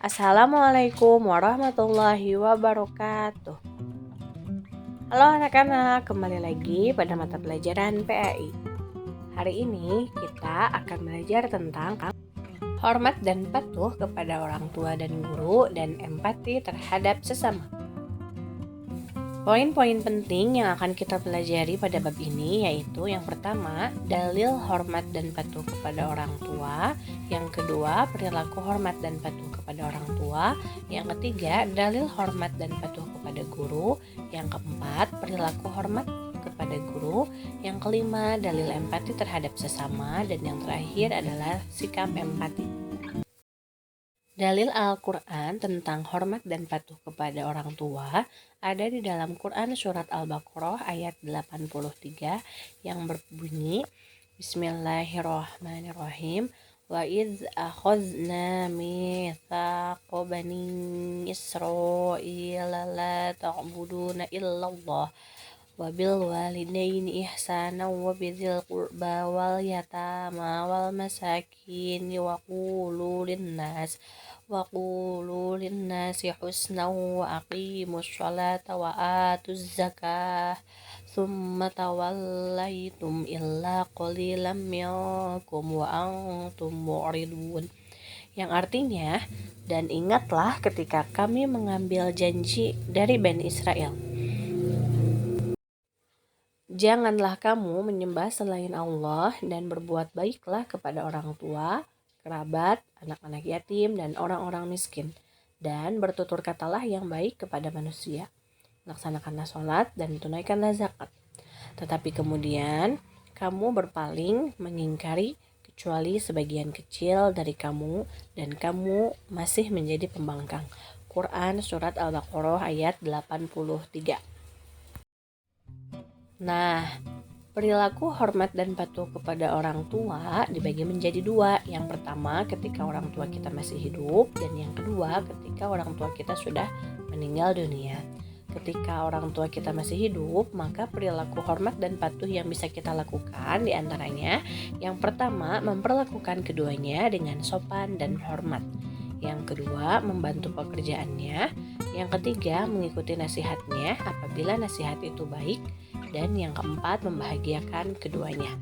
Assalamualaikum warahmatullahi wabarakatuh. Halo anak-anak, kembali lagi pada mata pelajaran PAI. Hari ini kita akan belajar tentang hormat dan patuh kepada orang tua dan guru dan empati terhadap sesama. Poin-poin penting yang akan kita pelajari pada bab ini yaitu yang pertama, dalil hormat dan patuh kepada orang tua. Yang kedua, perilaku hormat dan patuh kepada orang tua. Yang ketiga, dalil hormat dan patuh kepada guru. Yang keempat, perilaku hormat kepada guru. Yang kelima, dalil empati terhadap sesama. Dan yang terakhir adalah sikap empati. Dalil Al-Quran tentang hormat dan patuh kepada orang tua ada di dalam Quran surat Al-Baqarah ayat 83 yang berbunyi Bismillahirrahmanirrahim wa idz akhadna mitsaqa bani Israila la ta'buduna illallah wa bil walidaini ihsana wa bidzil qurba wal yatama wal masakin wa qulu linnasi husna wa aqimus sholata wa atuz zakah thumma tawallaitum illa qalilan minkum wa antum mu'ridun, yang artinya, dan ingatlah ketika kami mengambil janji dari Bani Israel, janganlah kamu menyembah selain Allah dan berbuat baiklah kepada orang tua, kerabat, anak-anak yatim, dan orang-orang miskin. Dan bertutur katalah yang baik kepada manusia. Laksanakanlah sholat dan tunaikanlah zakat. Tetapi kemudian kamu berpaling mengingkari kecuali sebagian kecil dari kamu dan kamu masih menjadi pembangkang. Quran Surat Al-Baqarah ayat 83. Nah, perilaku hormat dan patuh kepada orang tua dibagi menjadi dua. Yang pertama ketika orang tua kita masih hidup, dan yang kedua ketika orang tua kita sudah meninggal dunia. Ketika orang tua kita masih hidup, maka perilaku hormat dan patuh yang bisa kita lakukan diantaranya, yang pertama memperlakukan keduanya dengan sopan dan hormat. Yang kedua, membantu pekerjaannya. Yang ketiga, mengikuti nasihatnya apabila nasihat itu baik. Dan yang keempat, membahagiakan keduanya.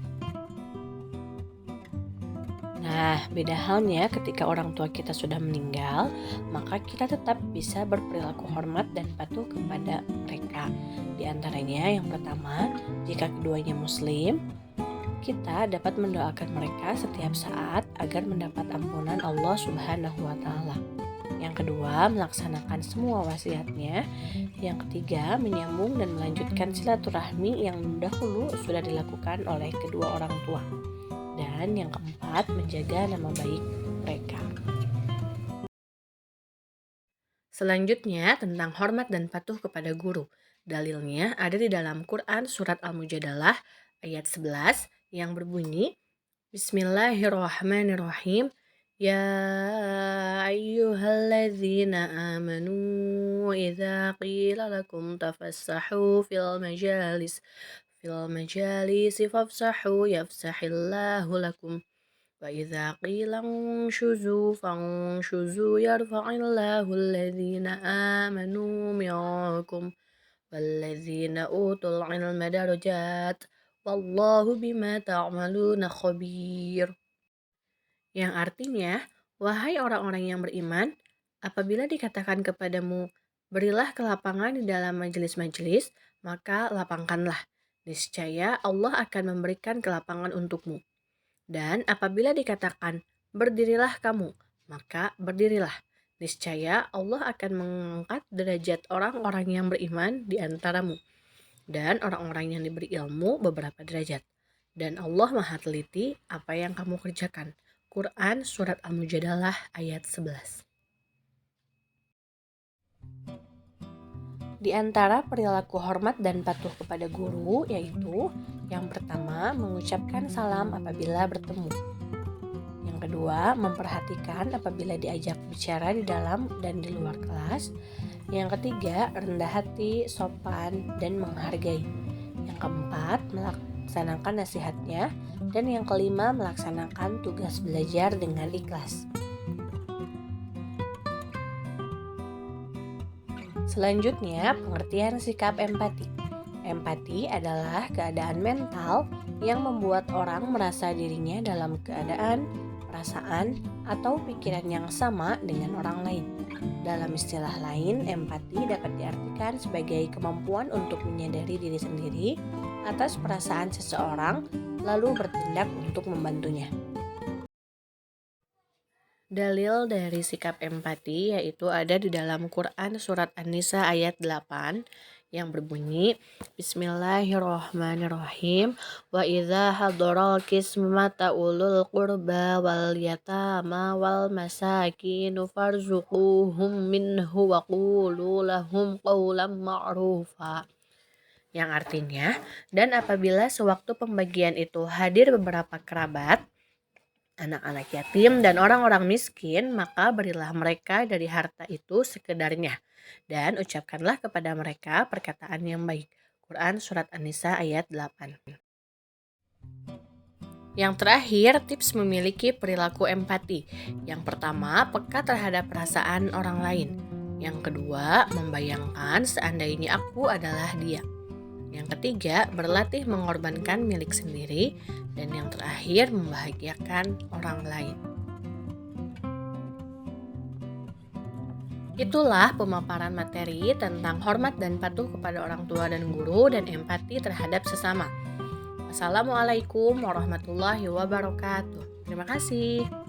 Nah, beda halnya ketika orang tua kita sudah meninggal, maka kita tetap bisa berperilaku hormat dan patuh kepada mereka. Di antaranya, yang pertama, jika keduanya muslim, kita dapat mendoakan mereka setiap saat agar mendapat ampunan Allah Subhanahu wa Ta'ala. Yang kedua, melaksanakan semua wasiatnya. Yang ketiga, menyambung dan melanjutkan silaturahmi yang dahulu sudah dilakukan oleh kedua orang tua. Dan yang keempat, menjaga nama baik mereka. Selanjutnya, tentang hormat dan patuh kepada guru. Dalilnya ada di dalam Quran Surat Al-Mujadalah ayat 11 yang berbunyi Bismillahirrahmanirrahim. Ya ayyuhalladzina amanu idza qila lakum tafassahu fil majalisi fafsahu yafsahillahu lakum wa idza qila fanshuzu yarfa'illahu alladzina amanu minkum walladzina utul ilma darajat wallahu bima ta'maluna khabir. Yang artinya, wahai orang-orang yang beriman, apabila dikatakan kepadamu, berilah kelapangan di dalam majelis-majelis, maka lapangkanlah. Niscaya Allah akan memberikan kelapangan untukmu. Dan apabila dikatakan, berdirilah kamu, maka berdirilah. Niscaya Allah akan mengangkat derajat orang-orang yang beriman di antaramu. Dan orang-orang yang diberi ilmu beberapa derajat. Dan Allah maha teliti apa yang kamu kerjakan. Quran Surat Al-Mujadalah ayat 11. Di antara perilaku hormat dan patuh kepada guru yaitu yang pertama, mengucapkan salam apabila bertemu. Yang kedua, memperhatikan apabila diajak bicara di dalam dan di luar kelas. Yang ketiga, rendah hati, sopan, dan menghargai. Yang keempat, melaksanakan nasihatnya. Dan yang kelima, melaksanakan tugas belajar dengan ikhlas. Selanjutnya, pengertian sikap empati. Empati adalah keadaan mental yang membuat orang merasa dirinya dalam keadaan, perasaan, atau pikiran yang sama dengan orang lain. Dalam istilah lain, empati dapat diartikan sebagai kemampuan untuk menyadari diri sendiri atas perasaan seseorang, lalu bertindak untuk membantunya. Dalil dari sikap empati yaitu ada di dalam Quran surat An-Nisa ayat 8 yang berbunyi Bismillahirrahmanirrahim wa idza hadaral qismata ulul qurba wal yatama wal masakin farzuquhum minhu wa qulu lahum qawlan ma'rufa, yang artinya, dan apabila sewaktu pembagian itu hadir beberapa kerabat, anak-anak yatim dan orang-orang miskin, maka berilah mereka dari harta itu sekedarnya, dan ucapkanlah kepada mereka perkataan yang baik. Quran Surat An-Nisa ayat 8. Yang terakhir, tips memiliki perilaku empati. Yang pertama, peka terhadap perasaan orang lain. Yang kedua, membayangkan seandainya aku adalah dia. Yang ketiga, berlatih mengorbankan milik sendiri. Dan yang terakhir, membahagiakan orang lain. Itulah pemaparan materi tentang hormat dan patuh kepada orang tua dan guru dan empati terhadap sesama. Wassalamualaikum warahmatullahi wabarakatuh. Terima kasih.